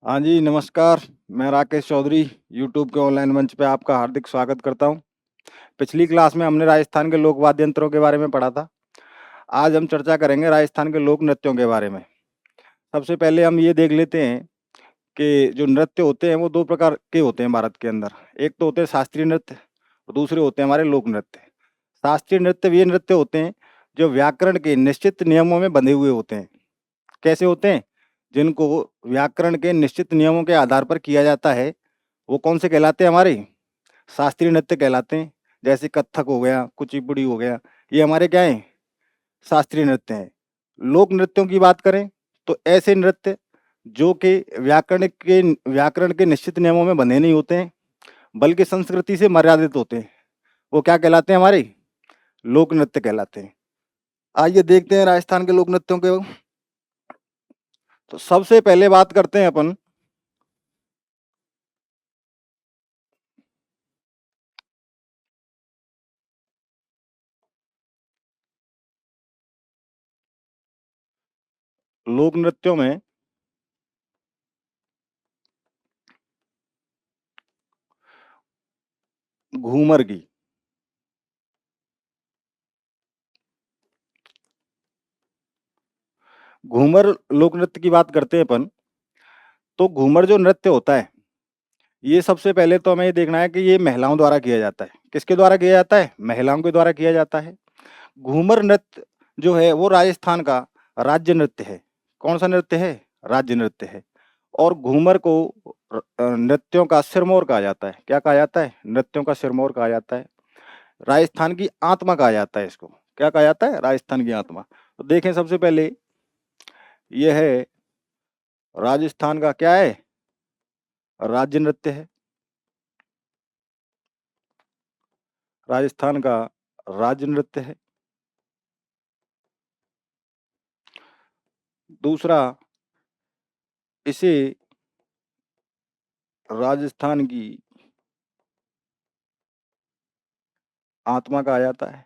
हाँ जी, नमस्कार। मैं राकेश चौधरी, यूट्यूब के ऑनलाइन मंच पे आपका हार्दिक स्वागत करता हूँ। पिछली क्लास में हमने राजस्थान के लोक वाद्य यंत्रों के बारे में पढ़ा था। आज हम चर्चा करेंगे राजस्थान के लोक नृत्यों के बारे में। सबसे पहले हम ये देख लेते हैं कि जो नृत्य होते हैं वो 2 प्रकार के होते हैं भारत के अंदर। एक तो होते हैं शास्त्रीय नृत्य और दूसरे होते हैं हमारे लोक नृत्य। शास्त्रीय नृत्य वे नृत्य होते हैं जो व्याकरण के निश्चित नियमों में बंधे हुए होते हैं। कैसे होते हैं? जिनको व्याकरण के निश्चित नियमों के आधार पर किया जाता है, वो कौन से कहलाते हैं हमारे? शास्त्रीय नृत्य कहलाते हैं। जैसे कथक हो गया, कुचिपुड़ी हो गया, ये हमारे क्या हैं? शास्त्रीय नृत्य हैं। लोक नृत्यों की बात करें तो ऐसे नृत्य जो कि व्याकरण के निश्चित नियमों में बंधे नहीं होते हैं, बल्कि संस्कृति से मर्यादित होते हैं। वो क्या कहलाते हैं हमारे? लोक नृत्य कहलाते हैं। आइए देखते हैं राजस्थान के लोक नृत्यों के। तो सबसे पहले बात करते हैं अपन लोक नृत्यों में घूमर की। घूमर लोक नृत्य की बात करते हैं अपन, तो घूमर जो नृत्य होता है, ये सबसे पहले तो हमें ये देखना है कि ये महिलाओं द्वारा किया जाता है। किसके द्वारा किया जाता है? महिलाओं के द्वारा किया जाता है। घूमर नृत्य जो है वो राजस्थान का राज्य नृत्य है। कौन-सा नृत्य है? राज्य नृत्य है। और घूमर को नृत्यों का सिरमौर कहा जाता है। क्या कहा जाता है? नृत्यों का सिरमौर कहा जाता है। राजस्थान की आत्मा कहा जाता है इसको। क्या कहा जाता है? राजस्थान की आत्मा। तो देखें सबसे पहले ये है राजस्थान का क्या है? राज्य नृत्य है। राजस्थान का राज्य नृत्य है। दूसरा, इसे राजस्थान की आत्मा कहा जाता है।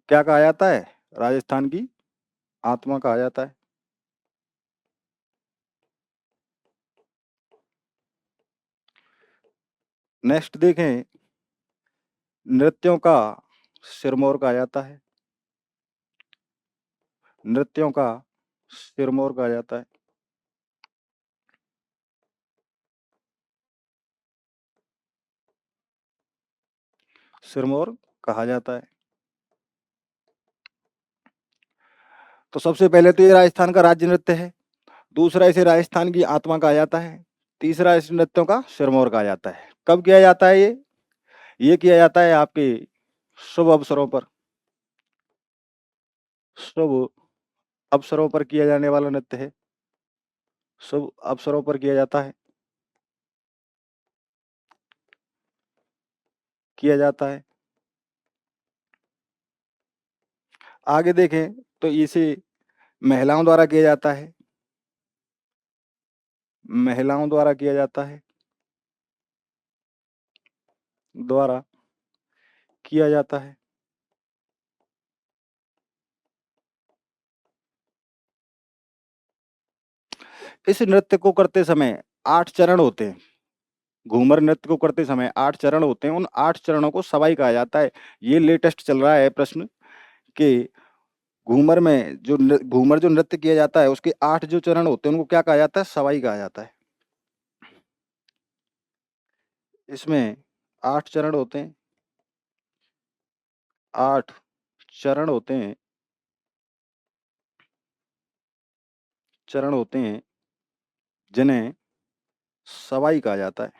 क्या कहा जाता है? राजस्थान की आत्मा कहा जाता है। नेक्स्ट देखें, नृत्यों का सिरमौर कहा जाता है। नृत्यों का सिरमौर कहा जाता है। सिरमौर कहा जाता है। तो सबसे पहले तो ये राजस्थान का राज्य नृत्य है। दूसरा, इसे राजस्थान की आत्मा कहा जाता है। तीसरा, इस नृत्यों का सिरमौर कहा जाता है। कब किया जाता है ये? ये किया जाता है आपके शुभ अवसरों पर। शुभ अवसरों पर किया जाने वाला नृत्य है। शुभ अवसरों पर किया जाता है। किया जाता है। आगे देखें तो इसे महिलाओं द्वारा किया जाता है। महिलाओं द्वारा किया जाता है। द्वारा किया जाता है। इस नृत्य को करते समय 8 चरण होते हैं। घूमर नृत्य को करते समय 8 चरण होते हैं। उन 8 चरणों को सवाई कहा जाता है। ये लेटेस्ट चल रहा है प्रश्न कि घूमर जो नृत्य किया जाता है उसके 8 जो चरण होते हैं उनको क्या कहा जाता है? सवाई कहा जाता है। इसमें 8 चरण होते हैं। 8 चरण होते हैं। चरण होते हैं जिन्हें सवाई कहा जाता है।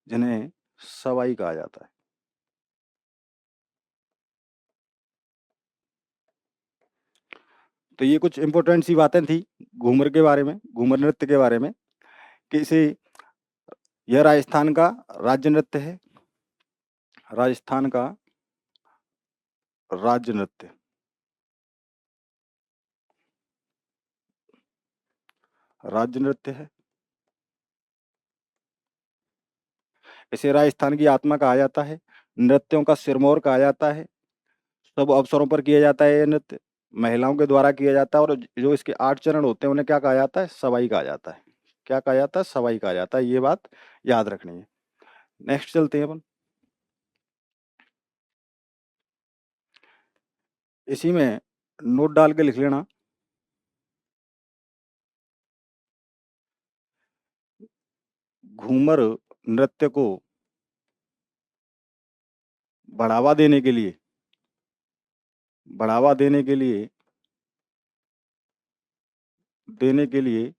जिन्हें सवाई कहा जाता है। तो ये कुछ इम्पोर्टेंट सी बातें थी घूमर के बारे में, घूमर नृत्य के बारे में, कि इसे यह राजस्थान का राज्य नृत्य है। राजस्थान का राज्य नृत्य। राज्य नृत्य है। इसे राजस्थान की आत्मा कहा जाता है। नृत्यों का सिरमौर कहा जाता है। सब अवसरों पर किया जाता है ये नृत्य, महिलाओं के द्वारा किया जाता है और जो इसके 8 चरण होते हैं उन्हें क्या कहा जाता है? सवाई कहा जाता है। क्या कहा जाता है? सवाई कहा जाता है, ये बात याद रखनी है। नेक्स्ट चलते हैं अपन। इसी में नोट डाल के लिख लेना। घूमर नृत्य को बढ़ावा बढ़ावा देने के लिए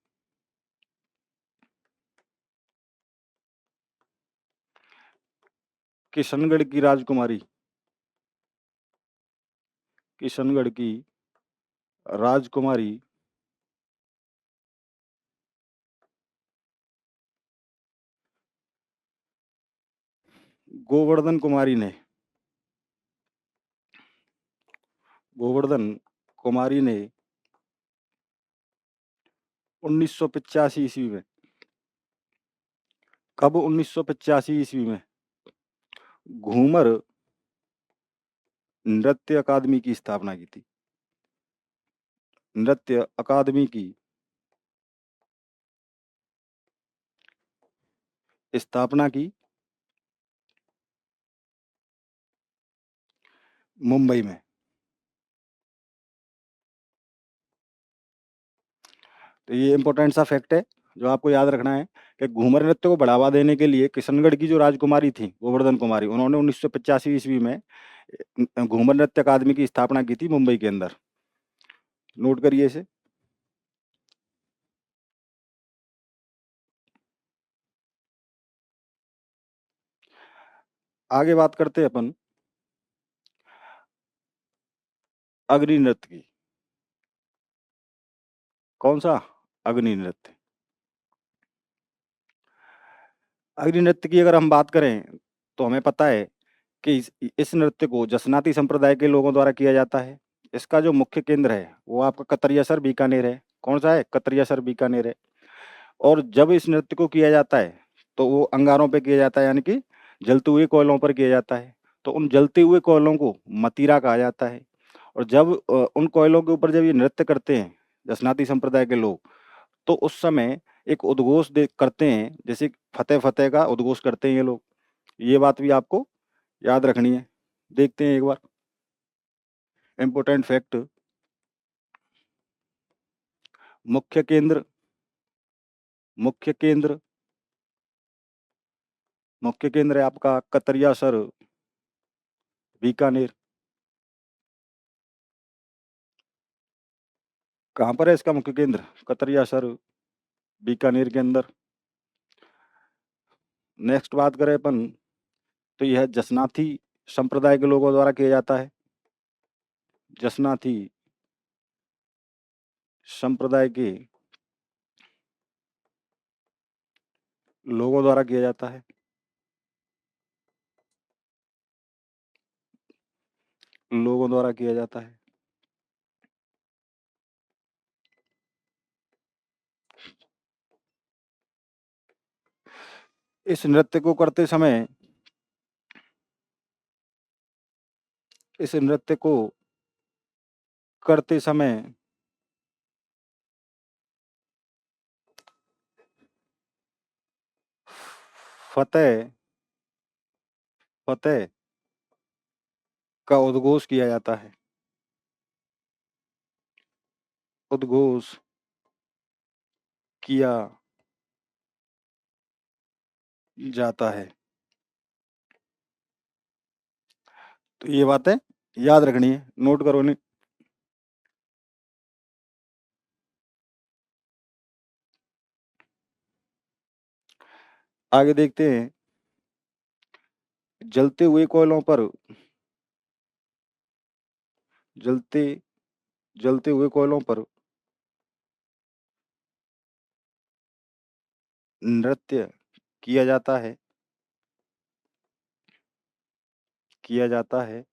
किशनगढ़ की राजकुमारी किशनगढ़ की राजकुमारी गोवर्धन कुमारी ने गोवर्धन कुमारी ने 1985 ईस्वी में, कब 1985 ईस्वी में घूमर नृत्य अकादमी की स्थापना की थी। नृत्य अकादमी की स्थापना की मुंबई में। तो ये इम्पोर्टेंट सा फैक्ट है जो आपको याद रखना है कि घूमर नृत्य को बढ़ावा देने के लिए किशनगढ़ की जो राजकुमारी थी गोवर्धन कुमारी, उन्होंने 1985 ईस्वी में घूमर नृत्य अकादमी की स्थापना की थी मुंबई के अंदर। नोट करिए इसे। आगे बात करते हैं अपन अग्नि नृत्य की। कौन सा? अग्नि नृत्य। अग्नि नृत्य की अगर हम बात करें तो हमें पता है कि इस नृत्य को जसनाती संप्रदाय के लोगों द्वारा किया जाता है। इसका जो मुख्य केंद्र है वो आपका कतरियासर बीकानेर है। कौन सा है? कतरियासर बीकानेर है। और जब इस नृत्य को किया जाता है तो वो अंगारों पे किया जाता है, यानी कि जलते हुए कोयलों पर किया जाता है। तो उन जलते हुए कोयलों को मतीरा कहा जाता है। और जब उन कोयलों के ऊपर जब ये नृत्य करते हैं जसनाती संप्रदाय के लोग, तो उस समय एक उद्घोष करते हैं, जैसे फतेह फतेह का उद्घोष करते हैं ये लोग। ये बात भी आपको याद रखनी है। देखते हैं एक बार इम्पोर्टेंट फैक्ट। मुख्य केंद्र मुख्य केंद्र मुख्य केंद्र है आपका कतरियासर बीकानेर। कहाँ पर है इसका मुख्य केंद्र? कतरियासर बीकानेर के अंदर। नेक्स्ट बात करें अपन तो यह जसनाथी संप्रदाय के लोगों द्वारा किया जाता है। जसनाथी संप्रदाय के लोगों द्वारा किया जाता है। लोगों द्वारा किया जाता है। इस नृत्य को करते समय इस नृत्य को करते समय फतेह फतेह का उद्घोष किया जाता है। उद्घोष किया जाता है। तो ये बातें याद रखनी है, नोट करो इन्हें। आगे देखते हैं। जलते हुए कोयलों पर जलते जलते हुए कोयलों पर नृत्य किया जाता है किया जाता है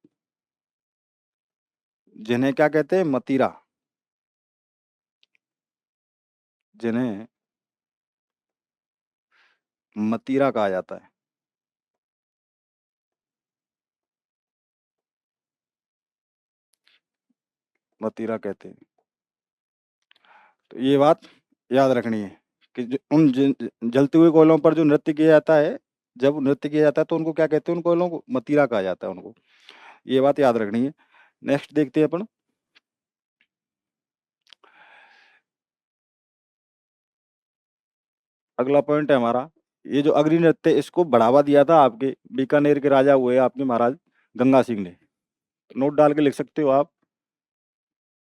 जिन्हें क्या कहते हैं? मतीरा। जिन्हें मतीरा कहा जाता है। मतीरा कहते हैं। तो ये बात याद रखनी है कि जलते हुए कोयलों पर जो नृत्य किया जाता है, जब नृत्य किया जाता है तो उनको क्या कहते हैं? उन कोयलों को मतीरा कहा जाता है उनको। ये बात याद रखनी है। नेक्स्ट देखते हैं अपन। अगला पॉइंट है हमारा, ये जो अग्नि नृत्य, इसको बढ़ावा दिया था आपके बीकानेर के राजा हुए आपके महाराज गंगा सिंह ने। नोट डाल के लिख सकते हो आप।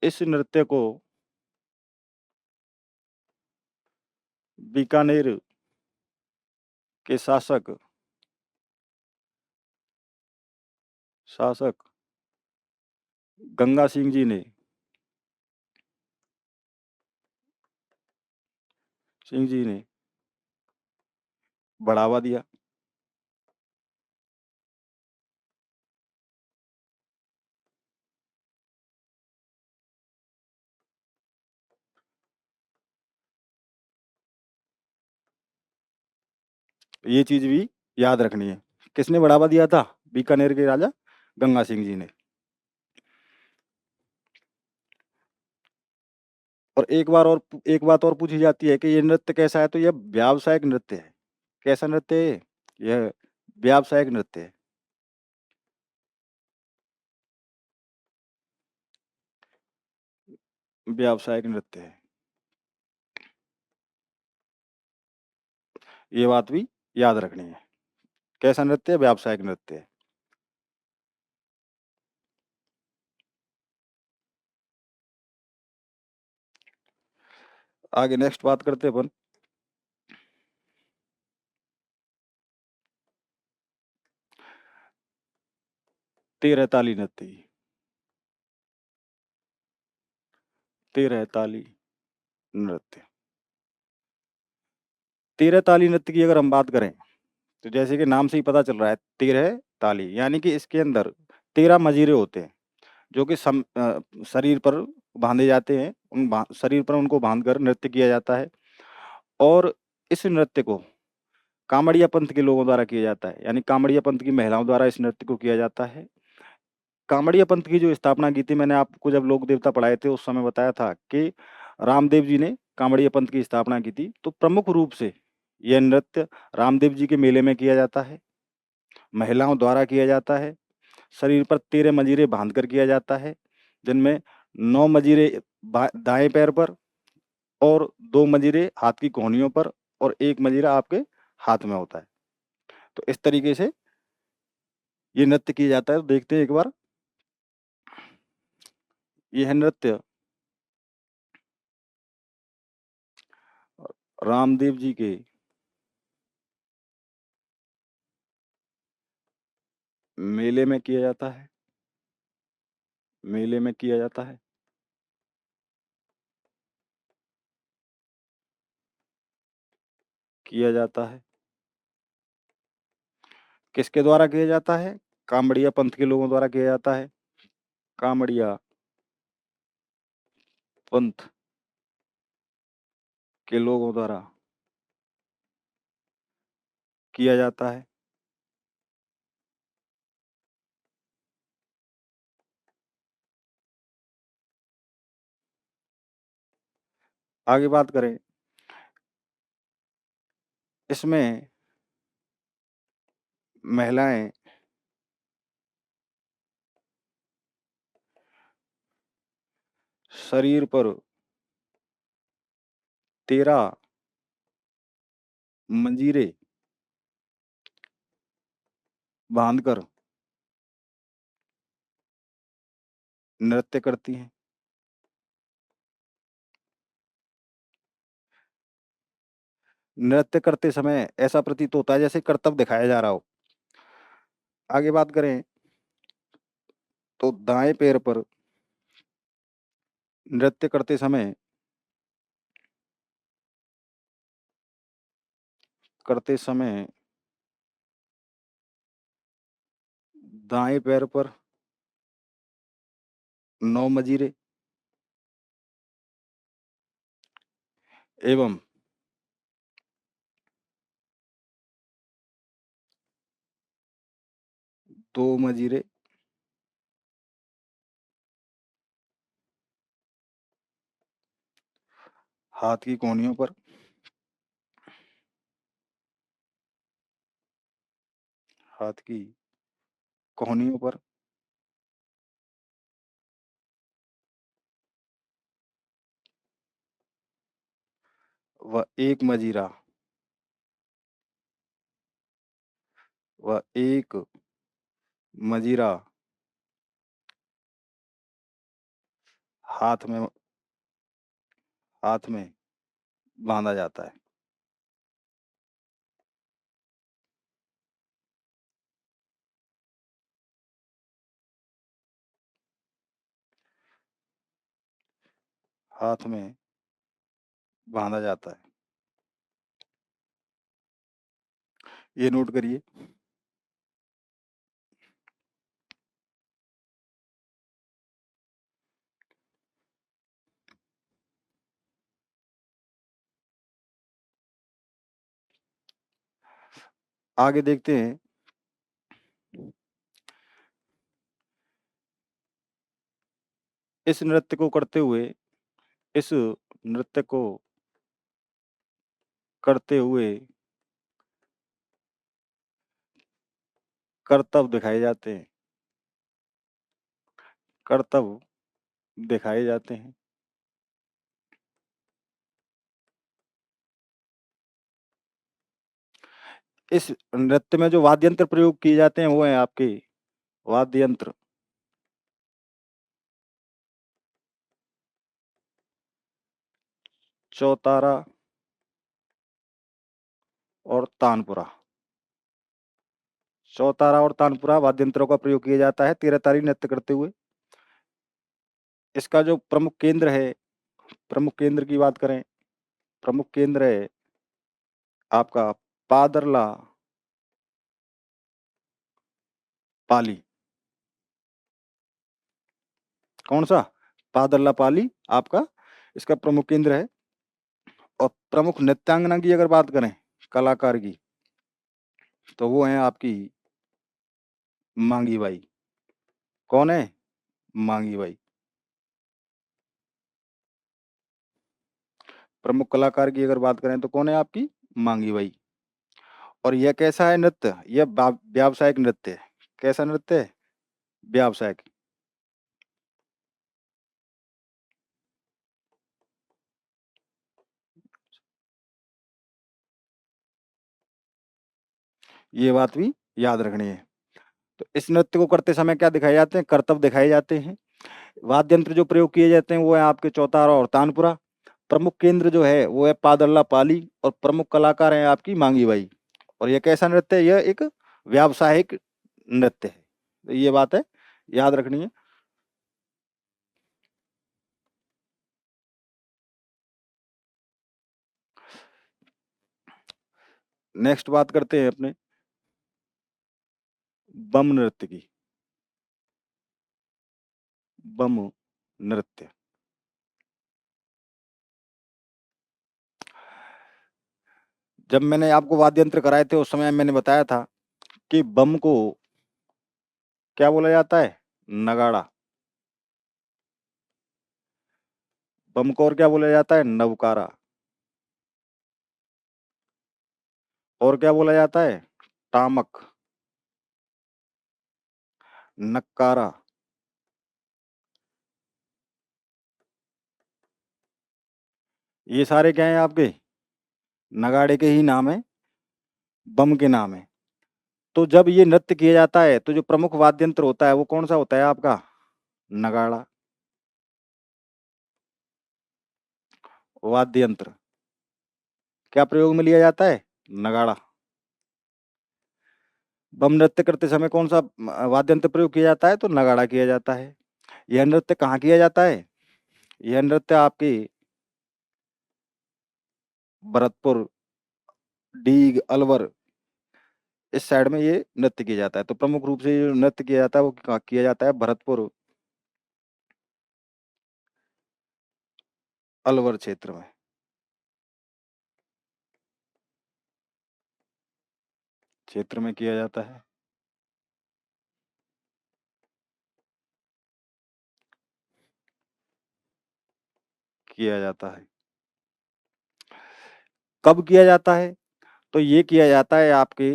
इस नृत्य को बीकानेर के शासक गंगा सिंह जी ने बढ़ावा दिया। ये चीज भी याद रखनी है। किसने बढ़ावा दिया था? बीकानेर के राजा गंगा सिंह जी ने। और एक बात और पूछी जाती है कि ये नृत्य कैसा है? तो यह व्यावसायिक नृत्य है। कैसा नृत्य है? यह व्यावसायिक नृत्य है। व्यावसायिक नृत्य है। ये बात भी याद रखनी है। कैसा नृत्य है? व्यावसायिक नृत्य है। आगे नेक्स्ट बात करते हैं अपन। तेरह ताली नृत्य की। तेरह ताली नृत्य। तेरह ताली नृत्य की अगर हम बात करें, तो जैसे कि नाम से ही पता चल रहा है, तेरह ताली यानी कि इसके अंदर 13 मजीरे होते हैं, जो कि शरीर पर बांधे जाते हैं। शरीर पर उनको बांधकर नृत्य किया जाता है। और इस नृत्य को कामड़िया पंथ के लोगों द्वारा किया जाता है, यानी कामड़िया पंथ की महिलाओं द्वारा इस नृत्य को किया जाता है। कामड़िया पंथ की जो स्थापना की थी, मैंने आपको जब लोक देवता पढ़ाए थे उस समय बताया था कि रामदेव जी ने कामड़िया पंथ की स्थापना की थी। तो प्रमुख रूप से यह नृत्य रामदेव जी के मेले में किया जाता है, महिलाओं द्वारा किया जाता है। शरीर पर 13 मजीरे बांधकर किया जाता है, जिनमें 9 मजीरे दाएं पैर पर और 2 मजीरे हाथ की कोहनियों पर और 1 मजीरा आपके हाथ में होता है। तो इस तरीके से ये नृत्य किया जाता है। तो देखते हैं एक बार। यह नृत्य रामदेव जी के मेले में किया जाता है। मेले में किया जाता है। किया जाता है। किसके द्वारा किया जाता है? कामड़िया पंथ के लोगों द्वारा किया जाता है। कामड़िया पंथ के लोगों द्वारा किया जाता है। आगे बात करें, इसमें महिलाएं शरीर पर 13 मंजीरे बांधकर नृत्य करती हैं। नृत्य करते समय ऐसा प्रतीत होता है जैसे करतब दिखाया जा रहा हो। आगे बात करें तो दाएं पैर पर नृत्य करते समय दाएं पैर पर 9 मजीरे एवं दो मजीरे हाथ की कोहनियों पर, हाथ की कोहनियों पर, व एक मजीरा, व एक मजीरा हाथ में हाथ में बांधा जाता है। हाथ में बांधा जाता है। ये नोट करिए। आगे देखते हैं। इस नृत्य को करते हुए इस नृत्य को करते हुए करतब दिखाए जाते हैं। करतब दिखाए जाते हैं। इस नृत्य में जो वाद्य यंत्र प्रयोग किए जाते हैं वो हैं आपके वाद्य यंत्र। चौतारा और तानपुरा। चौतारा और तानपुरा वाद्य यंत्रों का प्रयोग किया जाता है तेरह तारी नृत्य करते हुए। इसका जो प्रमुख केंद्र है, प्रमुख केंद्र की बात करें, प्रमुख केंद्र है आपका पादरला पाली। कौन सा? पादरला पाली आपका इसका प्रमुख केंद्र है। और प्रमुख नृत्यांगना की अगर बात करें, कलाकार की, तो वो हैं आपकी मांगी बाई। कौन है? मांगी बाई। प्रमुख कलाकार की अगर बात करें तो कौन है आपकी? मांगी बाई। और यह कैसा है नृत्य? यह व्यावसायिक नृत्य है। कैसा नृत्य है? व्यावसायिक। ये बात भी याद रखनी है। तो इस नृत्य को करते समय क्या दिखाए जाते हैं? करतब दिखाए जाते हैं। वाद्य यंत्र जो प्रयोग किए जाते हैं वो है आपके चौतारा और तानपुरा। प्रमुख केंद्र जो है वो है पादरला पाली और प्रमुख कलाकार हैं आपकी मांगी बाई। और यह कैसा नृत्य है? यह एक व्यावसायिक नृत्य है। तो ये बात है, याद रखनी है। नेक्स्ट बात करते हैं अपने बम नृत्य की। बम नृत्य। जब मैंने आपको वाद्य यंत्र कराए थे उस समय मैंने बताया था कि बम को क्या बोला जाता है? नगाड़ा। बम को और क्या बोला जाता है? नवकारा। और क्या बोला जाता है? टामक। नक्कारा। ये सारे क्या हैं आपके? नगाड़े के ही नाम है, बम के नाम है। तो जब ये नृत्य किया जाता है तो जो प्रमुख वाद्य यंत्र होता है वो कौन सा होता है आपका? नगाड़ा। वाद्य यंत्र क्या प्रयोग में लिया जाता है? नगाड़ा। बम नृत्य करते समय कौन सा वाद्य यंत्र प्रयोग किया जाता है? तो नगाड़ा किया जाता है। यह नृत्य कहाँ किया जाता है? यह नृत्य आपकी भरतपुर, डीग, अलवर इस साइड में ये नृत्य किया जाता है। तो प्रमुख रूप से जो नृत्य किया जाता है वो कहाँ किया जाता है? भरतपुर, अलवर क्षेत्र में। क्षेत्र में किया जाता है। किया जाता है। कब किया जाता है? तो ये किया जाता है आपके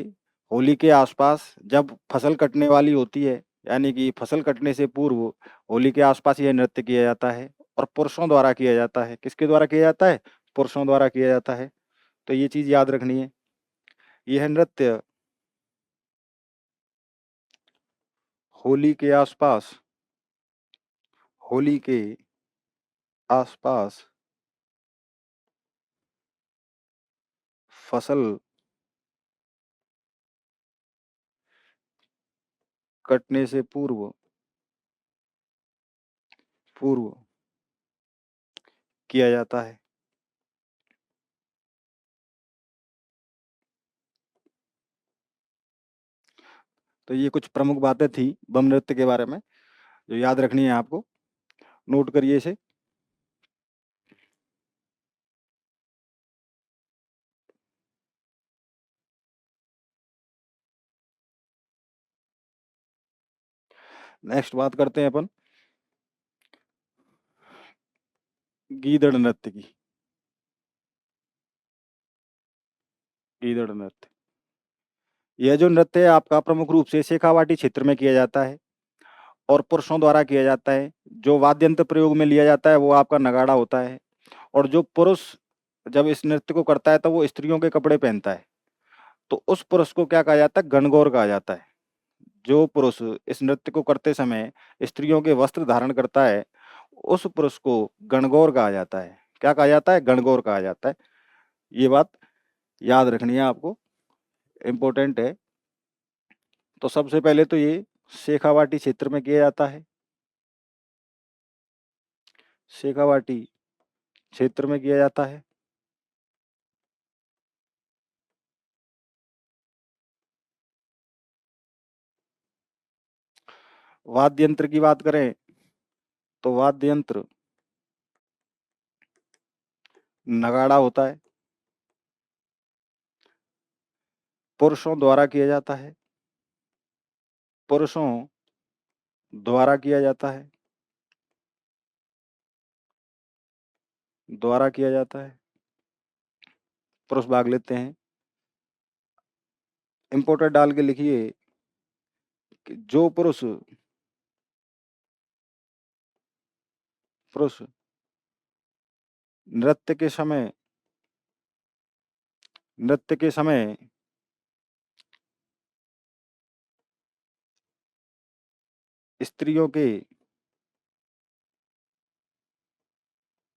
होली के आसपास, जब फसल कटने वाली होती है, यानी कि फसल कटने से पूर्व होली के आसपास यह नृत्य किया जाता है और पुरुषों द्वारा किया जाता है। किसके द्वारा किया जाता है? पुरुषों द्वारा किया जाता है। तो ये चीज़ याद रखनी है। यह नृत्य होली के आसपास होली के आसपास फसल कटने से पूर्व किया जाता है। तो ये कुछ प्रमुख बातें थी बम नृत्य के बारे में, जो याद रखनी है आपको। नोट करिए इसे। नेक्स्ट बात करते हैं अपन गीदड़ नृत्य की। गीदड़ नृत्य, यह जो नृत्य है आपका प्रमुख रूप से शेखावाटी क्षेत्र में किया जाता है और पुरुषों द्वारा किया जाता है। जो वाद्य यंत्र प्रयोग में लिया जाता है वो आपका नगाड़ा होता है। और जो पुरुष जब इस नृत्य को करता है तो वो स्त्रियों के कपड़े पहनता है। तो उस पुरुष को क्या कहा जाता है? गणगौर कहा जाता है। जो पुरुष इस नृत्य को करते समय स्त्रियों के वस्त्र धारण करता है, उस पुरुष को गणगौर कहा जाता है। क्या कहा जाता है? गणगौर कहा जाता है। ये बात याद रखनी है आपको, इम्पोर्टेंट है। तो सबसे पहले तो ये शेखावाटी क्षेत्र में किया जाता है। शेखावाटी क्षेत्र में किया जाता है। वाद्य यंत्र की बात करें तो वाद्य यंत्र नगाड़ा होता है। पुरुषों द्वारा किया जाता है। पुरुषों द्वारा किया जाता है। द्वारा किया जाता है। पुरुष भाग लेते हैं। इम्पोर्टेंट डाल के लिखिए कि जो पुरुष पुरुष नृत्य के समय नृत्य के समय स्त्रियों के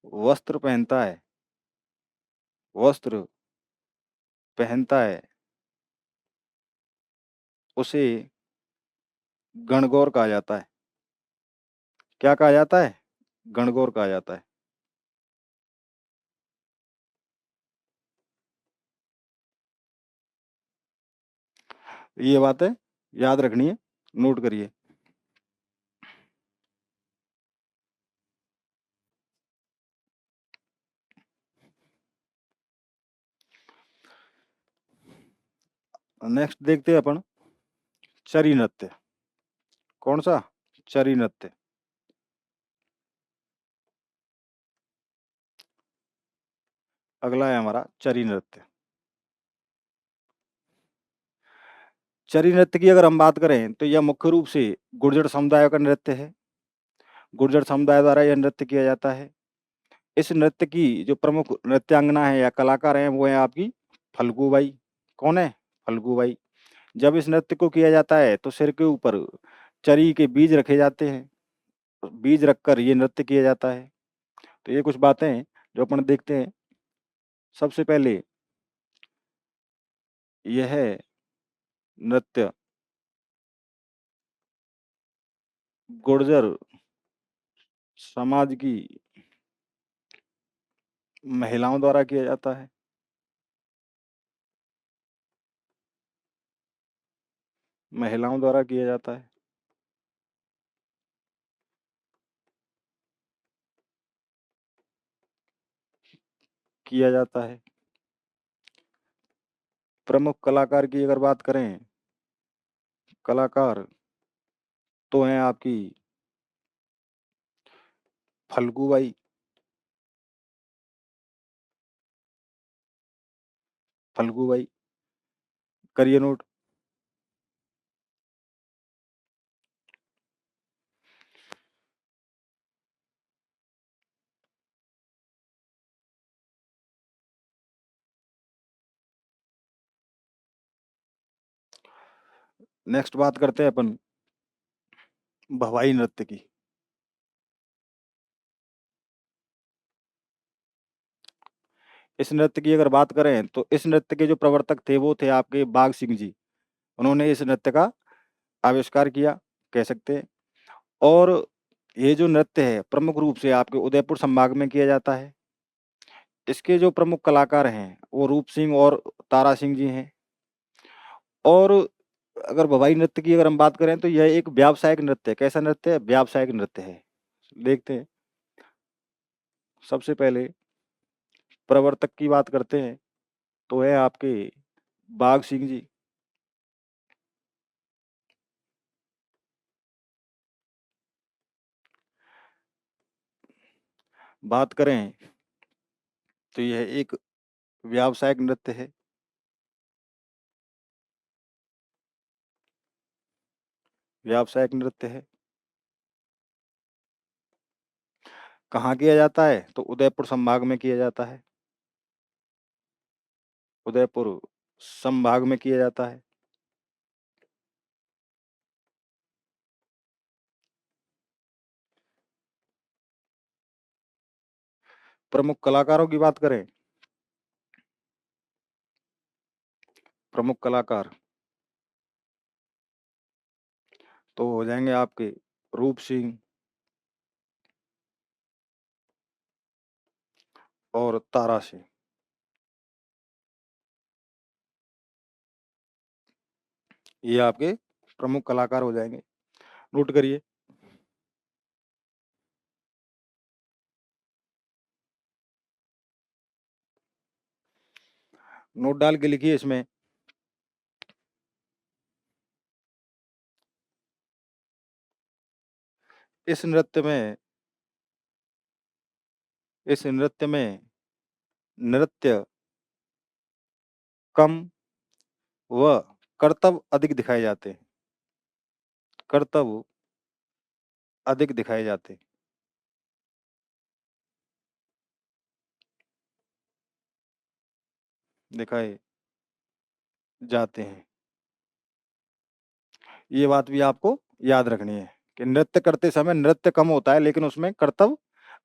वस्त्र पहनता है वस्त्र पहनता है उसे गणगौर कहा जाता है। क्या कहा जाता है? गणगौर कहा जाता है। ये बात है, याद रखनी है। नोट करिए। नेक्स्ट देखते हैं अपन चरी नृत्य। कौन सा? चरी नृत्य। अगला है हमारा चरी नृत्य। चरी नृत्य की अगर हम बात करें तो यह मुख्य रूप से गुर्जर समुदाय का नृत्य है। गुर्जर समुदाय द्वारा यह नृत्य किया जाता है। इस नृत्य की जो प्रमुख नृत्यांगना है या कलाकार हैं वो है आपकी फल्गू बाई। कौन है? फल्गू बाई। जब इस नृत्य को किया जाता है तो सिर के ऊपर चरी के बीज रखे जाते हैं। बीज रखकर ये नृत्य किया जाता है। तो ये कुछ बातें हैं जो अपन देखते हैं। सबसे पहले यह नृत्य गुर्जर समाज की महिलाओं द्वारा किया जाता है। महिलाओं द्वारा किया जाता है। किया जाता है। प्रमुख कलाकार की अगर बात करें, कलाकार तो हैं आपकी फल्गू बाई। फल्गू भाई, करिए नोट। नेक्स्ट बात करते हैं अपन भवाई नृत्य की। इस नृत्य की अगर बात करें तो इस नृत्य के जो प्रवर्तक थे वो थे आपके बाघ सिंह जी। उन्होंने इस नृत्य का आविष्कार किया, कह सकते हैं। और ये जो नृत्य है प्रमुख रूप से आपके उदयपुर संभाग में किया जाता है। इसके जो प्रमुख कलाकार हैं वो रूप सिंह और तारा सिंह जी हैं। और अगर भवाई नृत्य की अगर हम बात करें तो यह एक व्यावसायिक नृत्य है। कैसा नृत्य है? व्यावसायिक नृत्य है। देखते हैं, सबसे पहले प्रवर्तक की बात करते हैं तो है आपके बाघ सिंह जी। बात करें तो यह एक व्यावसायिक नृत्य है। व्यावसायिक नृत्य है। कहाँ किया जाता है? तो उदयपुर संभाग में किया जाता है। उदयपुर संभाग में किया जाता है। प्रमुख कलाकारों की बात करें, प्रमुख कलाकार तो हो जाएंगे आपके रूप सिंह और तारा सिंह। ये आपके प्रमुख कलाकार हो जाएंगे। नोट करिए। नोट डाल के लिखिए इसमें। इस नृत्य में इस नृत्य में नृत्य कम व करतब अधिक दिखाए जाते हैं। करतब अधिक दिखाए जाते हैं। दिखाए जाते हैं। ये बात भी आपको याद रखनी है कि नृत्य करते समय नृत्य कम होता है लेकिन उसमें करतब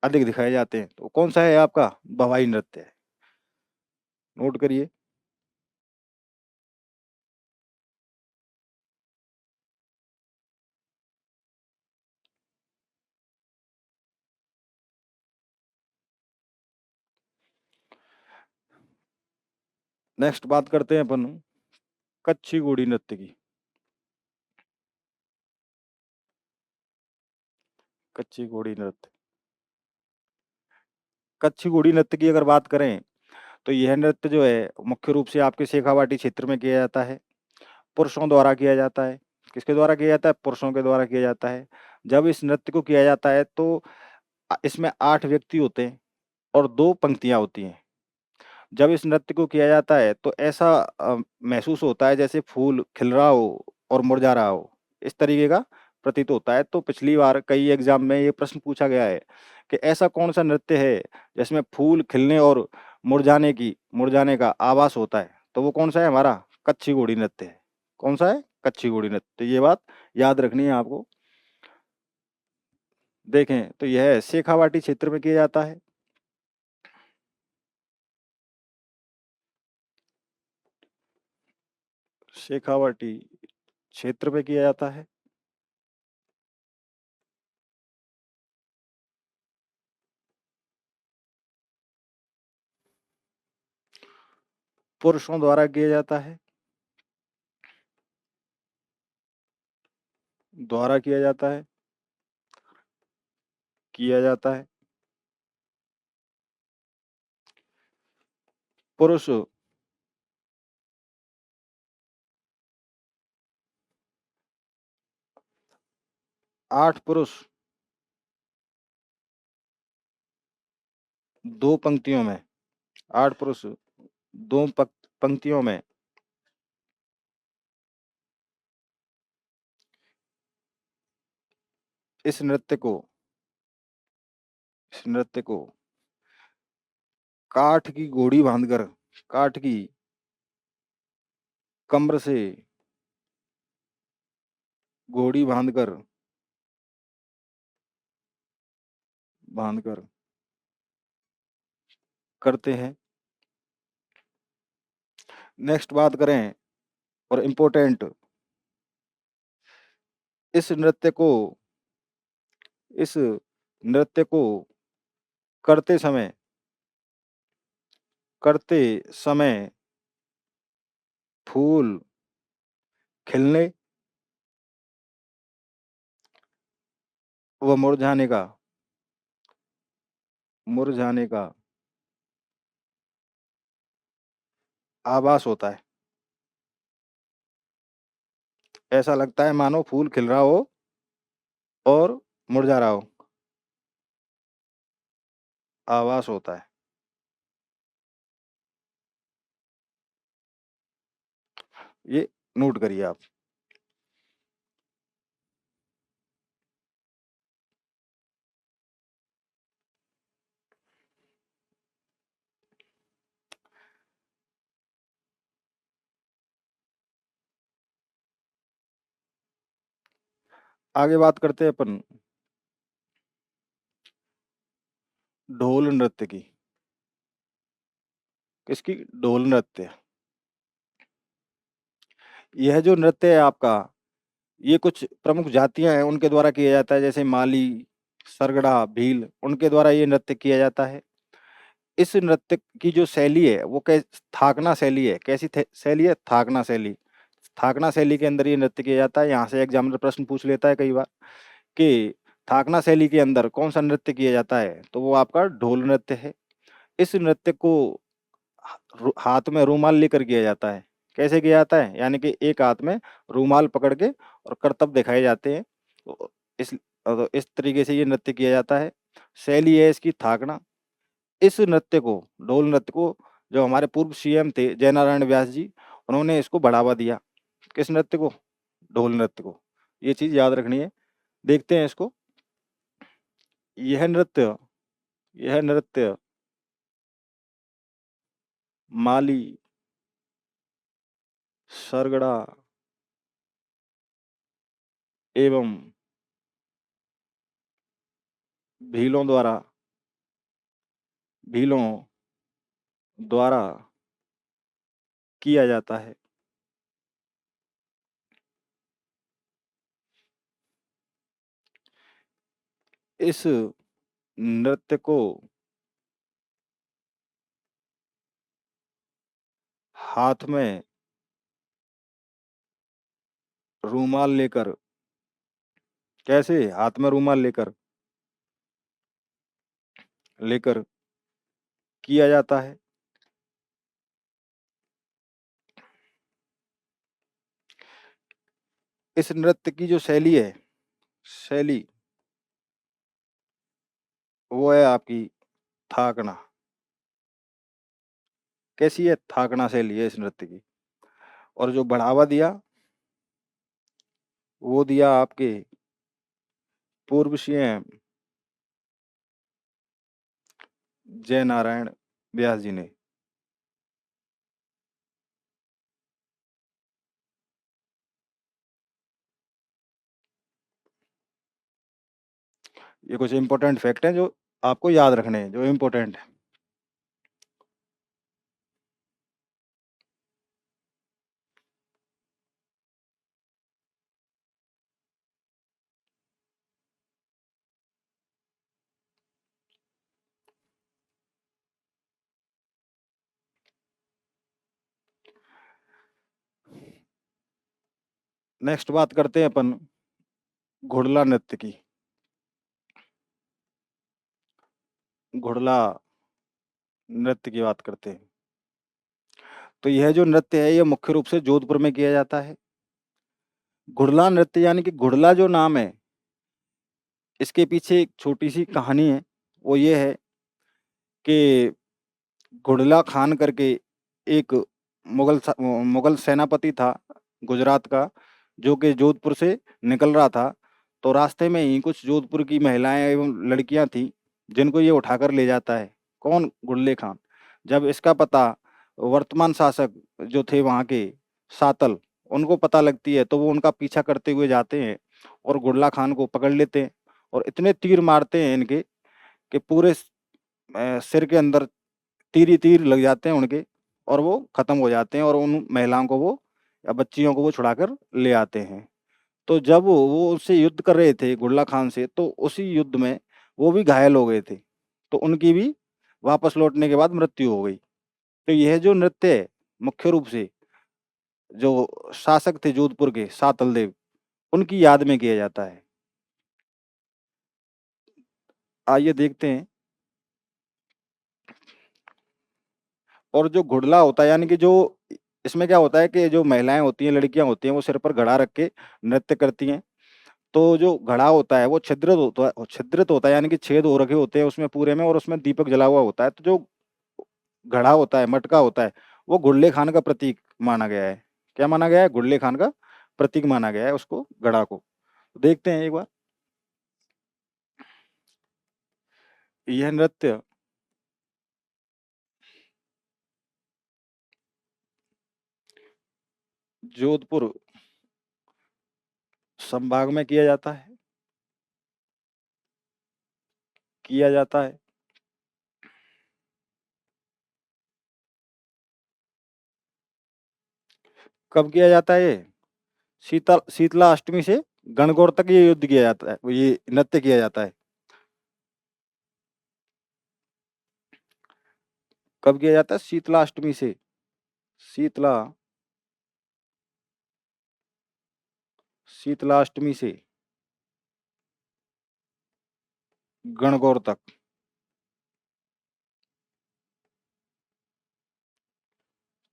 अधिक दिखाए जाते हैं। तो कौन सा है आपका? भवाई नृत्य है। नोट करिए। नेक्स्ट बात करते हैं अपन कच्छी घोड़ी नृत्य की। कच्छी घोड़ी नृत्य। कच्छी घोड़ी नृत्य की अगर बात करें तो यह नृत्य जो है मुख्य रूप से आपके शेखावाटी क्षेत्र में किया जाता है। पुरुषों द्वारा किया जाता है। किसके द्वारा किया जाता है? पुरुषों के द्वारा किया जाता है। जब इस नृत्य को किया जाता है तो इसमें 8 व्यक्ति होते हैं और 2 पंक्तियाँ होती हैं। जब इस नृत्य को किया जाता है तो ऐसा महसूस होता है जैसे फूल खिल रहा हो और मुरझा रहा हो, इस तरीके का प्रतीत होता है। तो पिछली बार कई एग्जाम में ये प्रश्न पूछा गया है कि ऐसा कौन सा नृत्य है जिसमें फूल खिलने और मुरझाने का आभास होता है? तो वो कौन सा है? हमारा कच्छी घोड़ी नृत्य है। कौन सा है? कच्छी घोड़ी नृत्य। तो ये बात याद रखनी है आपको। देखें तो यह शेखावाटी क्षेत्र में किया जाता है। शेखावाटी क्षेत्र में किया जाता है। पुरुषों द्वारा किया जाता है। द्वारा किया जाता है। किया जाता है। पुरुष 8 पुरुष 2 पंक्तियों में। 8 पुरुष 2 पंक्ति पंक्तियों में इस नृत्य को काठ की घोड़ी बांधकर, काठ की कम्र से घोड़ी बांधकर करते हैं। नेक्स्ट बात करें और इम्पोर्टेंट, इस नृत्य को करते समय फूल खिलने व मुरझाने का आभास होता है। ऐसा लगता है मानो फूल खिल रहा हो और मुरझा रहा हो, आभास होता है। ये नोट करिए आप। आगे बात करते हैं अपन ढोल नृत्य की। किसकी? ढोल नृत्य। यह जो नृत्य है आपका, ये कुछ प्रमुख जातियां हैं उनके द्वारा किया जाता है, जैसे माली, सरगड़ा, भील, उनके द्वारा ये नृत्य किया जाता है। इस नृत्य की जो शैली है वो थाकना शैली है। कैसी शैली है? थाकना शैली। थाकना शैली के अंदर ये नृत्य किया जाता है। यहाँ से एग्जामिनर प्रश्न पूछ लेता है कई बार कि थाकना शैली के अंदर कौन सा नृत्य किया जाता है, तो वो आपका ढोल नृत्य है। इस नृत्य को हाथ में रूमाल लेकर किया जाता है। कैसे किया जाता है? यानी कि एक हाथ में रूमाल पकड़ के और करतब दिखाए जाते हैं। तो इस तरीके से ये नृत्य किया जाता है। शैली है इसकी थाकना। इस नृत्य को, ढोल नृत्य को, जो हमारे पूर्व सीएम थे जयनारायण व्यास जी, उन्होंने इसको बढ़ावा दिया। किस नृत्य को? ढोल नृत्य को। ये चीज याद रखनी है। देखते हैं इसको। यह नृत्य माली, सरगड़ा एवं भीलों द्वारा किया जाता है। इस नृत्य को हाथ में रूमाल लेकर, कैसे? हाथ में रूमाल लेकर किया जाता है। इस नृत्य की जो शैली वो है आपकी थाकना। कैसी है? थाकना शैली है इस नृत्य की। और जो बढ़ावा दिया वो दिया आपके पूर्व सीएम जय नारायण व्यास जी ने। ये कुछ इंपॉर्टेंट फैक्ट हैं जो आपको याद रखने हैं, जो इम्पोर्टेंट है। नेक्स्ट बात करते हैं अपन घुड़ला नृत्य की। घुड़ला नृत्य की बात करते हैं। तो यह जो नृत्य है ये मुख्य रूप से जोधपुर में किया जाता है। घुड़ला नृत्य यानी कि घुड़ला जो नाम है, इसके पीछे एक छोटी सी कहानी है। वो ये है कि घुड़ला खान करके एक मुगल सेनापति था गुजरात का, जो कि जोधपुर से निकल रहा था। तो रास्ते में ही कुछ जोधपुर की महिलाएं एवं लड़कियां थी, जिनको ये उठाकर ले जाता है। कौन? गुडले खान। जब इसका पता वर्तमान शासक जो थे वहाँ के, सातल, उनको पता लगती है, तो वो उनका पीछा करते हुए जाते हैं और गुडला खान को पकड़ लेते हैं और इतने तीर मारते हैं इनके कि पूरे सिर के अंदर तीर ही तीर लग जाते हैं उनके, और वो खत्म हो जाते हैं, और उन महिलाओं को वो या बच्चियों को वो छुड़ाकर ले आते हैं। तो जब वो उससे युद्ध कर रहे थे गुडला खान से, तो उसी युद्ध में वो भी घायल हो गए थे, तो उनकी भी वापस लौटने के बाद मृत्यु हो गई। तो यह जो नृत्य है, मुख्य रूप से जो शासक थे जोधपुर के सातल देव, उनकी याद में किया जाता है। आइए देखते हैं। और जो घुड़ला होता है, यानी कि जो इसमें क्या होता है कि जो महिलाएं होती हैं, लड़कियां होती हैं, वो सिर पर घड़ा रख के नृत्य करती हैं। तो जो घड़ा होता है वो छिद्रित होता है, यानी कि छेद हो रखे होते हैं उसमें पूरे में, और उसमें दीपक जला हुआ होता है। तो जो घड़ा होता है, मटका होता है, वो गुडले खान का प्रतीक माना गया है। क्या माना गया है? गुडले खान का प्रतीक माना गया है उसको, घड़ा को। देखते हैं एक बार। यह नृत्य जोधपुर संभाग में किया जाता है। कब किया जाता है ये? शीतला अष्टमी से गणगौर तक ये युद्ध किया जाता है, ये नृत्य किया जाता है। कब किया जाता है? शीतला अष्टमी से, शीतला शीतला अष्टमी से गणगौर तक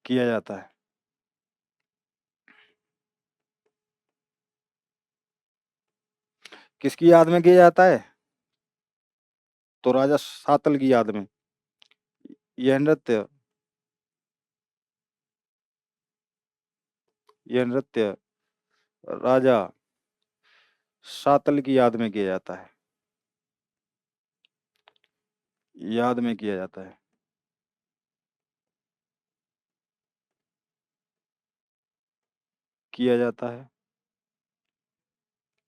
किया जाता है। किसकी याद में किया जाता है? तो राजा सातल की याद में। यह नृत्य यह नृत्य राजा सातल की याद में किया जाता है। याद में किया जाता है। किया जाता है।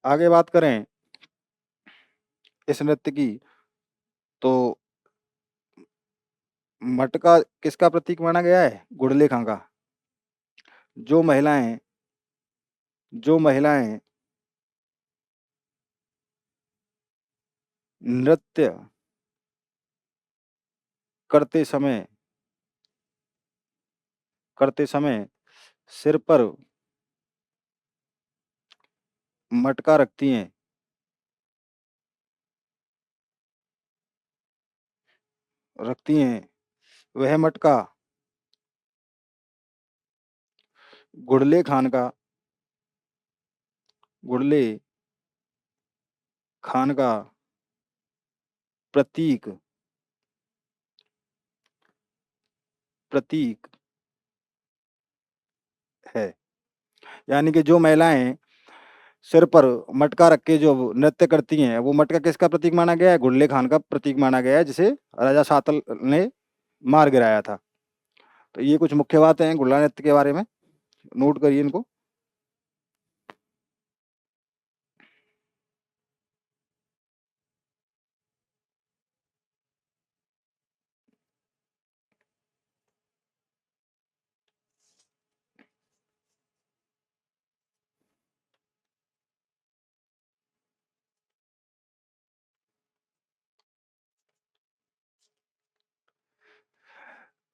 आगे बात करें इस नृत्य की, तो मटका किसका प्रतीक माना गया है? गुड़ले खां का। जो महिलाएं जो महिलाएं नृत्य करते समय सिर पर मटका रखती हैं, वह मटका गुड़ले खान का गुड़ले खान का प्रतीक प्रतीक है। यानी कि जो महिलाएं सिर पर मटका रख के जो नृत्य करती हैं, वो मटका किसका प्रतीक माना गया है? गुडले खान का प्रतीक माना गया है, जिसे राजा सातल ने मार गिराया था। तो ये कुछ मुख्य बातें हैं गुडला नृत्य के बारे में, नोट करिए इनको।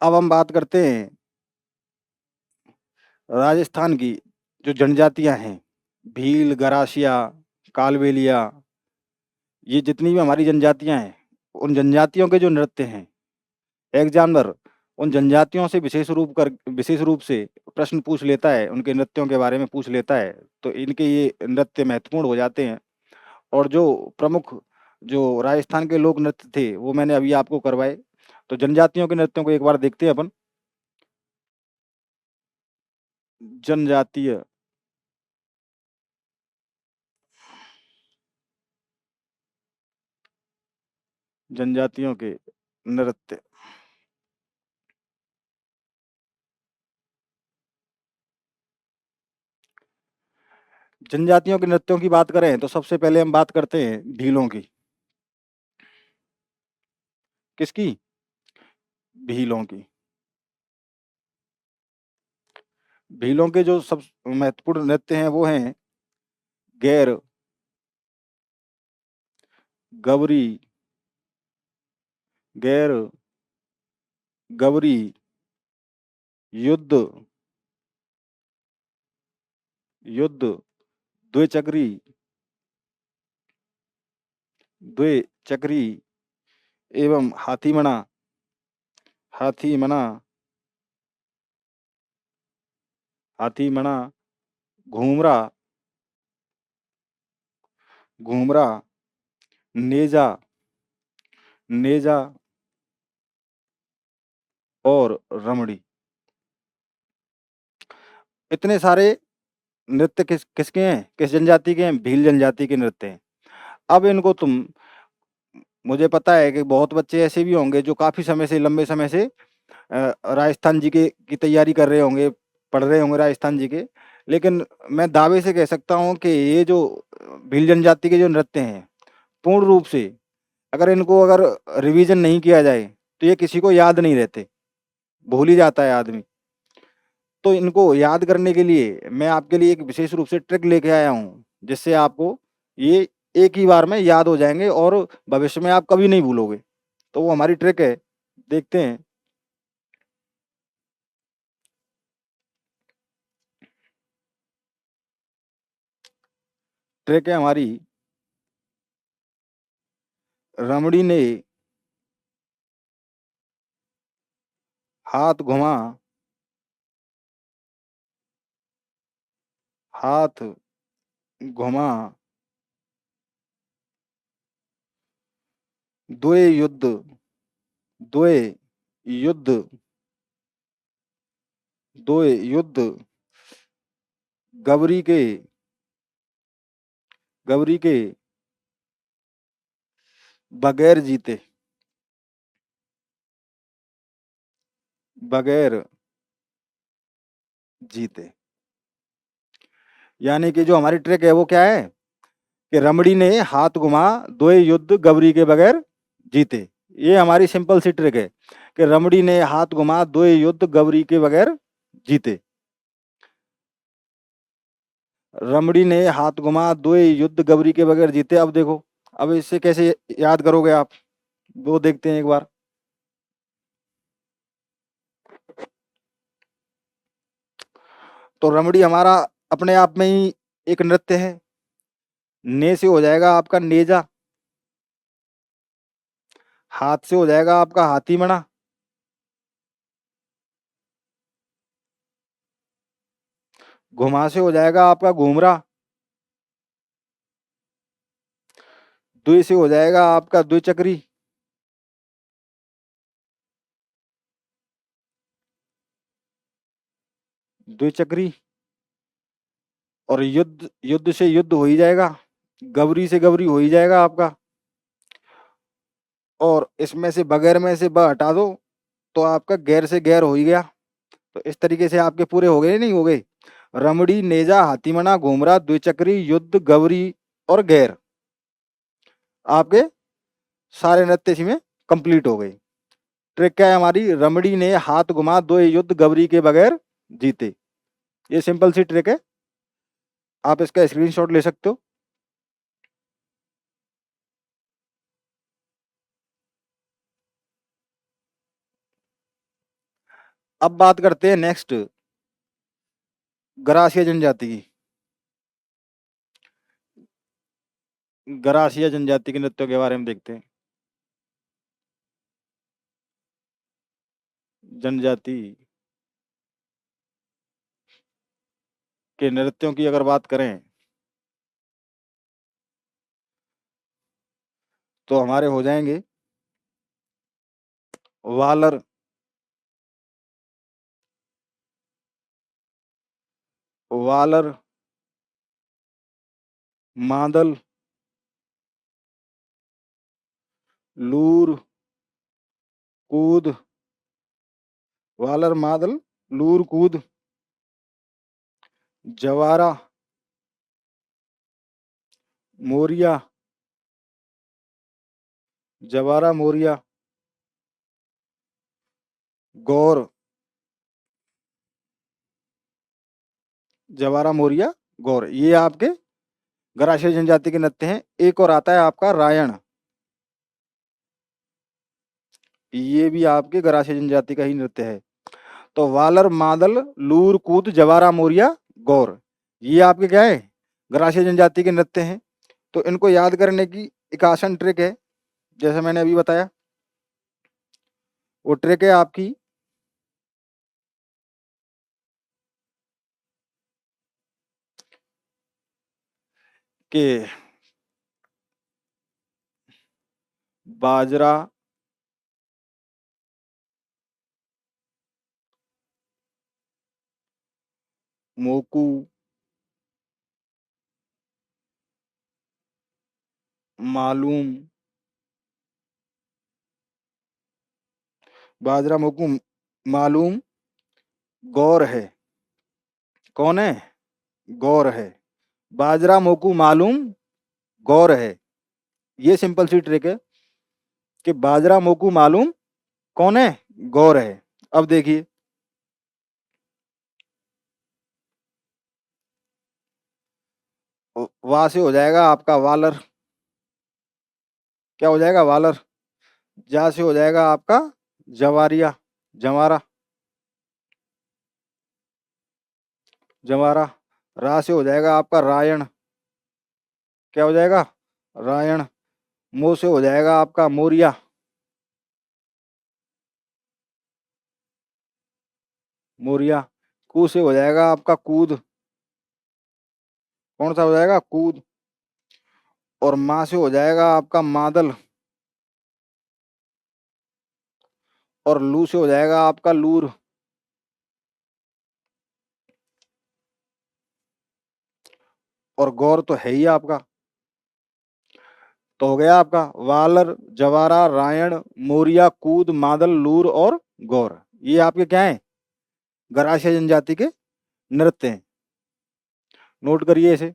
अब हम बात करते हैं राजस्थान की जो जनजातियां हैं, भील, गरासिया, कालबेलिया, ये जितनी भी हमारी जनजातियां हैं, उन जनजातियों के जो नृत्य हैं, एक जानवर उन जनजातियों से विशेष रूप से प्रश्न पूछ लेता है, उनके नृत्यों के बारे में पूछ लेता है, तो इनके ये नृत्य महत्वपूर्ण हो जाते हैं। और जो प्रमुख जो राजस्थान के लोक नृत्य थे, वो मैंने अभी आपको करवाए। तो जनजातियों के नृत्यों को एक बार देखते हैं अपन। जनजातीय जनजातियों के नृत्य। जनजातियों के नृत्यों की बात करें तो सबसे पहले हम बात करते हैं भीलों की। किसकी? भीलों की। भीलों के जो सब महत्वपूर्ण नृत्य हैं वो हैं गैर, गवरी, गैर, गवरी, युद्ध, युद्ध, द्विचक्री, द्विचक्री एवं हाथीमना, हाथीमना, हाथीमना, घूमरा, घूमरा, नेजा, नेजा और रमणी। इतने सारे नृत्य किसके हैं, किस जनजाति के हैं? भील जनजाति के नृत्य हैं। अब इनको तुम, मुझे पता है कि बहुत बच्चे ऐसे भी होंगे जो काफी समय से, लंबे समय से राजस्थान जी के की तैयारी कर रहे होंगे, पढ़ रहे होंगे राजस्थान जी के। लेकिन मैं दावे से कह सकता हूँ कि ये जो भील जनजाति के जो नृत्य हैं, पूर्ण रूप से अगर रिवीजन नहीं किया जाए तो ये किसी को याद नहीं रहते, भूल ही जाता है आदमी। तो इनको याद करने के लिए मैं आपके लिए एक विशेष रूप से ट्रिक लेके आया हूँ, जिससे आपको ये एक ही बार में याद हो जाएंगे और भविष्य में आप कभी नहीं भूलोगे। तो वो हमारी ट्रिक है, देखते हैं। ट्रिक है हमारी, रमणी ने हाथ घुमा, हाथ घुमा, द्वे युद्ध, द्वे युद्ध, द्वे युद्ध, गवरी के, गवरी के बगैर जीते, बगैर जीते। यानी कि जो हमारी ट्रिक है वो क्या है कि रमणी ने हाथ घुमा, द्वे युद्ध गवरी के बगैर जीते। ये हमारी सिंपल सी ट्रिक है कि रमणी ने हाथ घुमा, द्वे युद्ध गवरी के बगैर जीते। रमणी ने हाथ घुमा, द्वे युद्ध गवरी के बगैर जीते। अब देखो, अब इससे कैसे याद करोगे आप, वो देखते हैं एक बार। तो रमणी हमारा अपने आप में ही एक नृत्य है। ने से हो जाएगा आपका नेजा, हाथ से हो जाएगा आपका हाथीमना, घुमा से हो जाएगा आपका घूमरा, द्वि से हो जाएगा आपका द्विचक्री, द्विचक्री, और युद्ध, युद्ध से युद्ध हो ही जाएगा, गवरी से गवरी हो ही जाएगा आपका। और इसमें से बगैर में से ब हटा दो तो आपका गैर से गैर हो ही गया। तो इस तरीके से आपके पूरे हो गए, नहीं हो गए? रमड़ी, नेजा, हाथीमना, घूमरा, द्विचक्री, युद्ध, गवरी और गैर, आपके सारे नृत्य इसी में कंप्लीट हो गए। ट्रिक क्या है हमारी? रमड़ी ने हाथ घुमा, दो युद्ध गवरी के बगैर जीते। ये सिंपल सी ट्रिक है, आप इसका स्क्रीनशॉट ले सकते हो। अब बात करते हैं नेक्स्ट, गरासिया जनजाति की। गरासिया जनजाति के नृत्यों के बारे में देखते हैं। जनजाति के नृत्यों की अगर बात करें तो हमारे हो जाएंगे वालर, वालर मादल लूर कूद, वालर मादल लूर कूद, जवारा मोरिया, जवारा मोरिया, गौर, जवारा मोरिया गौर, ये आपके गरासिया जनजाति के नृत्य हैं। एक और आता है आपका रायण, ये भी आपके गरासिया जनजाति का ही नृत्य है। तो वालर मादल लूर कूद जवारा मोरिया गौर, ये आपके क्या है, गरासिया जनजाति के नृत्य हैं। तो इनको याद करने की एक आसान ट्रिक है, जैसे मैंने अभी बताया। वो ट्रिक है आपकी कि बाजरा मोकू मालूम, बाजरा मोकू मालूम गौर है। कौन है, गौर है। बाजरा मोकू मालूम गौर है, ये सिंपल सी ट्रिक है कि बाजरा मोकू मालूम कौन है, गौर है। अब देखिए, वहां से हो जाएगा आपका वालर, क्या हो जाएगा, वालर। जा से हो जाएगा आपका जवारिया, जवारा, जवारा। रा से हो जाएगा आपका रायण, क्या हो जाएगा, रायण। मो से हो जाएगा आपका मोरिया, मोरिया। कू से हो जाएगा आपका कूद, कौन सा हो जाएगा, कूद। और माँ से हो जाएगा आपका मादल, और लू से हो जाएगा आपका लूर। और गौर तो है ही आपका। तो हो गया आपका वालर जवारा रायण मोरिया कूद मादल लूर और गौर, ये आपके क्या है, गरासिया जनजाति के नृत्य हैं। नोट करिए इसे।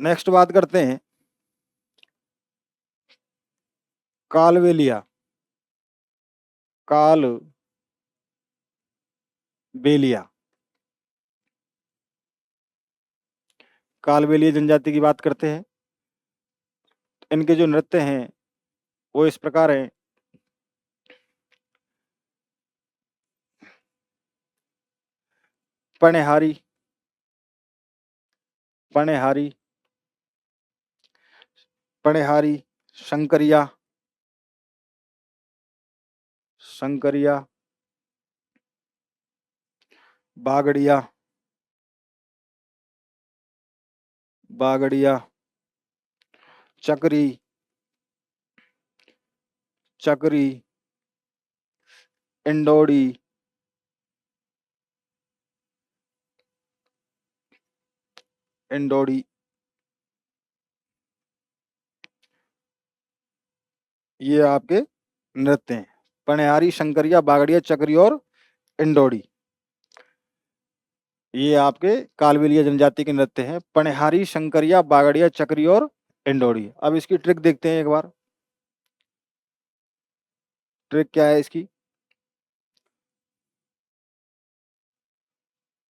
नेक्स्ट बात करते हैं कालबेलिया, काल बेलिया, कालबेलिया जनजाति की बात करते हैं। इनके जो नृत्य हैं वो इस प्रकार हैं। पणेहारी, पणेहारी, पणेहारी, शंकरिया, शंकरिया, बागड़िया, बागड़िया, चक्री, चक्री, इंडोड़ी, इंडोड़ी, ये आपके नृत्य हैं। पणेहारी, शंकरिया, बागड़िया, चक्री और इंडोड़ी, ये आपके कालबेलिया जनजाति के नृत्य हैं। पणेहारी, शंकरिया, बागड़िया, चक्री और इंडोड़ी। अब इसकी ट्रिक देखते हैं एक बार। ट्रिक क्या है इसकी,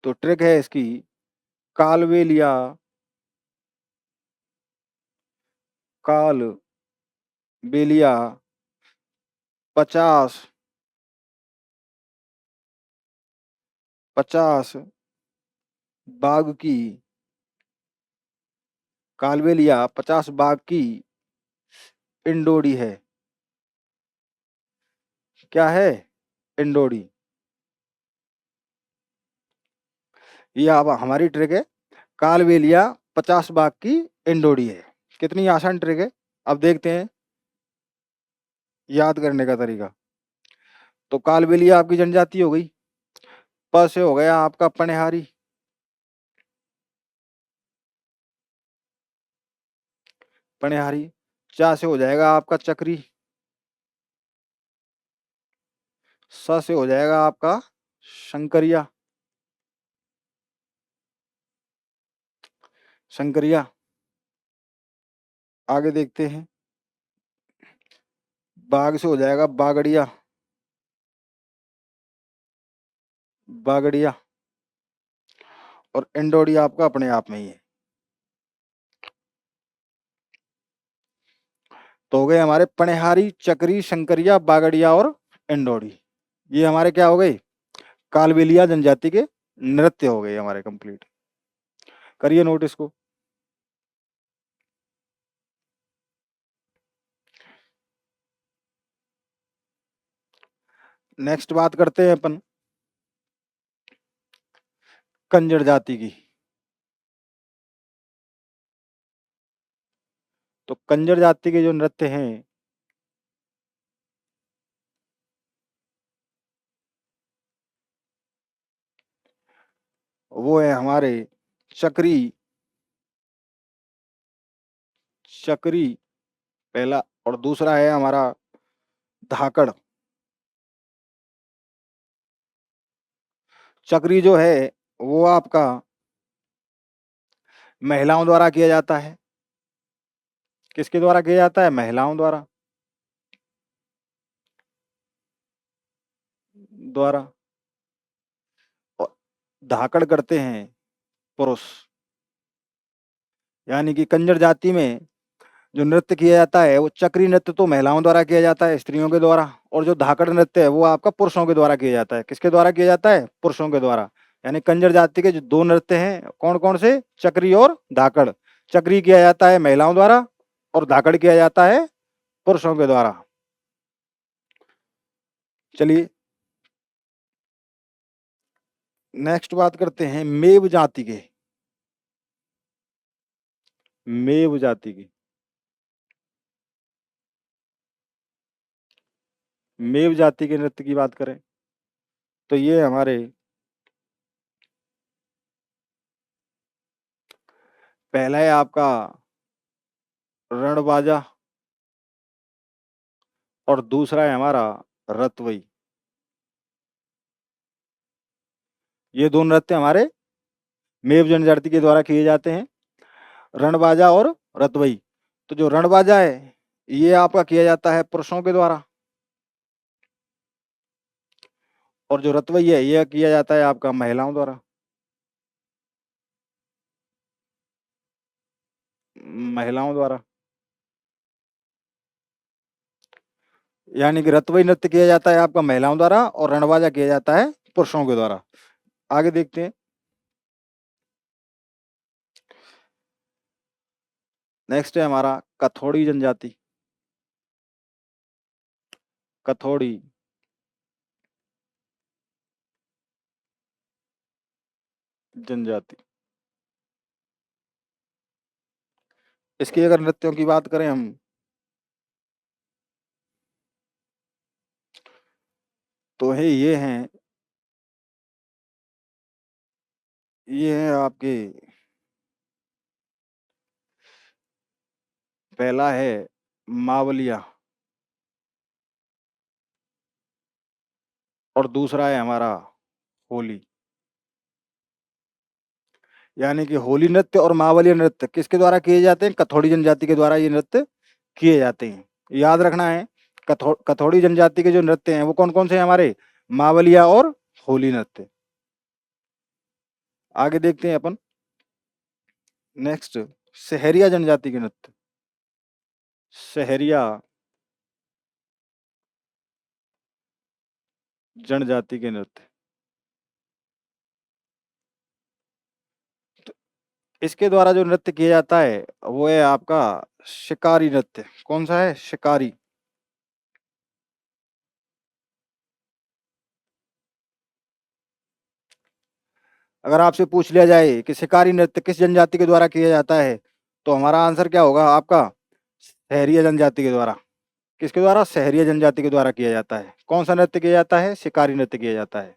तो ट्रिक है इसकी कालबेलिया, काल बेलिया 50 50 बाघ की, कालबेलिया 50 बाघ की इंडोड़ी है। क्या है, इंडोड़ी। ये अब हमारी ट्रिक है, कालबेलिया 50 बाघ की इंडोडी है। कितनी आसान ट्रिक है। अब देखते हैं याद करने का तरीका। तो कालबेलिया आपकी जनजाति हो गई। प से हो गया आपका पनिहारी। पनिहारी। चा से हो जाएगा आपका चक्री। स से हो जाएगा आपका शंकरिया। शंकरिया। आगे देखते हैं। बाघ से हो जाएगा बागड़िया। बागड़िया। और इंडोडी आपका अपने आप में ही है। तो हो गए हमारे पनिहारी, चक्री, शंकरिया, बागड़िया और इंडोडी। ये हमारे क्या हो गए, कालबेलिया जनजाति के नृत्य हो गए हमारे कंप्लीट। करिए नोट इसको। नेक्स्ट बात करते हैं अपन कंजर जाति की। तो कंजर जाति के जो नृत्य हैं वो है हमारे चक्री। चक्री पहला, और दूसरा है हमारा धाकड़। चक्री जो है वो आपका महिलाओं द्वारा किया जाता है। किसके द्वारा किया जाता है, महिलाओं द्वारा। द्वारा। और धाकड़ करते हैं पुरुष। यानी कि कंजर जाति में जो नृत्य किया जाता है वो चक्री नृत्य तो महिलाओं द्वारा किया जाता है, स्त्रियों के द्वारा। और जो धाकड़ नृत्य है वो आपका पुरुषों के द्वारा किया जाता है। किसके द्वारा किया जाता है, पुरुषों के द्वारा। यानी कंजर जाति के जो दो नृत्य हैं कौन कौन से, चक्री और धाकड़। चक्री किया जाता है महिलाओं द्वारा और धाकड़ किया जाता है पुरुषों के द्वारा। चलिए नेक्स्ट बात करते हैं मेव जाति के। मेव जाति की। मेव जाति के नृत्य की बात करें तो ये हमारे पहला है आपका रणबाजा और दूसरा है हमारा रतवई। ये दो नृत्य हमारे मेव जनजाति के द्वारा किए जाते हैं, रणबाजा और रतवई। तो जो रणबाजा है ये आपका किया जाता है पुरुषों के द्वारा, और जो रतवई है यह किया जाता है आपका महिलाओं द्वारा। महिलाओं द्वारा। यानी कि रतवई नृत्य किया जाता है आपका महिलाओं द्वारा और रणबाजा किया जाता है पुरुषों के द्वारा। आगे देखते हैं। नेक्स्ट है हमारा कथोड़ी जनजाति। कथोड़ी जनजाति। इसकी अगर नृत्यों की बात करें हम तो है ये हैं आपके, पहला है मावलिया और दूसरा है हमारा होली। यानी कि होली नृत्य और मावलिया नृत्य किसके द्वारा किए जाते हैं, कथोड़ी जनजाति के द्वारा ये नृत्य किए जाते हैं। याद रखना है कथोड़ी जनजाति के जो नृत्य हैं वो कौन कौन से हैं हमारे, मावलिया और होली नृत्य। आगे देखते हैं अपन नेक्स्ट सहरिया जनजाति के नृत्य। सहरिया जनजाति के नृत्य। तो इसके द्वारा जो नृत्य किया जाता है वो है आपका शिकारी नृत्य। कौन सा है, शिकारी। अगर आपसे पूछ लिया जाए कि शिकारी नृत्य किस जनजाति के द्वारा किया जाता है, तो हमारा आंसर क्या होगा आपका? सहरिया जनजाति के द्वारा। किसके द्वारा? सहरिया जनजाति के द्वारा किया जाता है। कौन सा नृत्य किया जाता है? शिकारी नृत्य किया जाता है।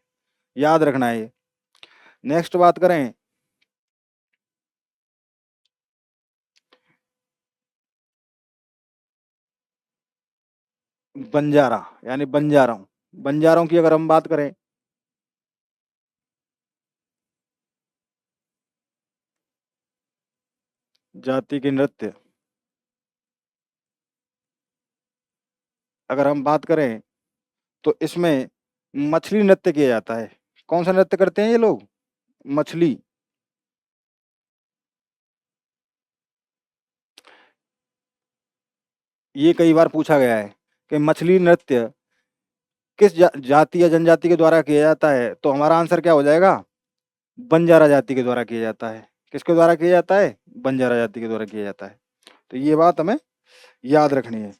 याद रखना है ये। नेक्स्ट बात करें, बंजारा यानी बंजारों। बंजारों की अगर हम बात करें, जाति के नृत्य, अगर हम बात करें तो इसमें मछली नृत्य किया जाता है। कौन सा नृत्य करते हैं ये लोग? मछली। ये कई बार पूछा गया है कि मछली नृत्य किस जाति या जनजाति के द्वारा किया जाता है, तो हमारा आंसर क्या हो जाएगा? बंजारा जाति के द्वारा किया जाता है। किसके द्वारा किया जाता है? बंजारा जाति के द्वारा किया जाता है। तो ये बात हमें याद रखनी है।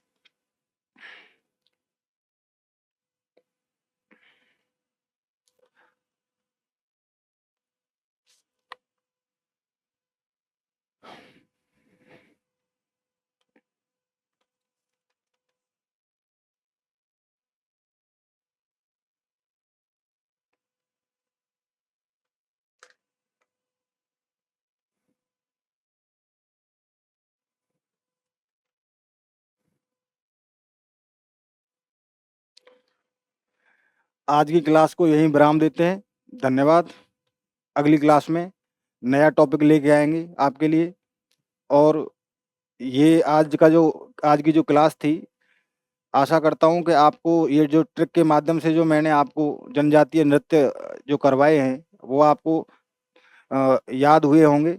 आज की क्लास को यहीं विराम देते हैं। धन्यवाद। अगली क्लास में नया टॉपिक लेके आएंगे आपके लिए। और ये आज की जो क्लास थी, आशा करता हूँ कि आपको ये जो ट्रिक के माध्यम से जो मैंने आपको जनजातीय नृत्य जो करवाए हैं, वो आपको याद हुए होंगे।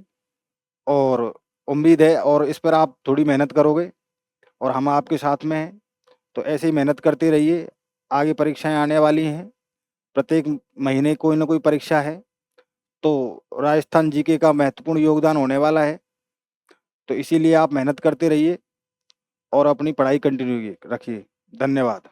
और उम्मीद है और इस पर आप थोड़ी मेहनत करोगे और हम आपके साथ में हैं। तो ऐसे ही मेहनत करते रहिए। आगे परीक्षाएं आने वाली हैं, प्रत्येक महीने कोई ना कोई परीक्षा है। तो राजस्थान जीके का महत्वपूर्ण योगदान होने वाला है। तो इसीलिए आप मेहनत करते रहिए और अपनी पढ़ाई कंटिन्यू रखिए। धन्यवाद।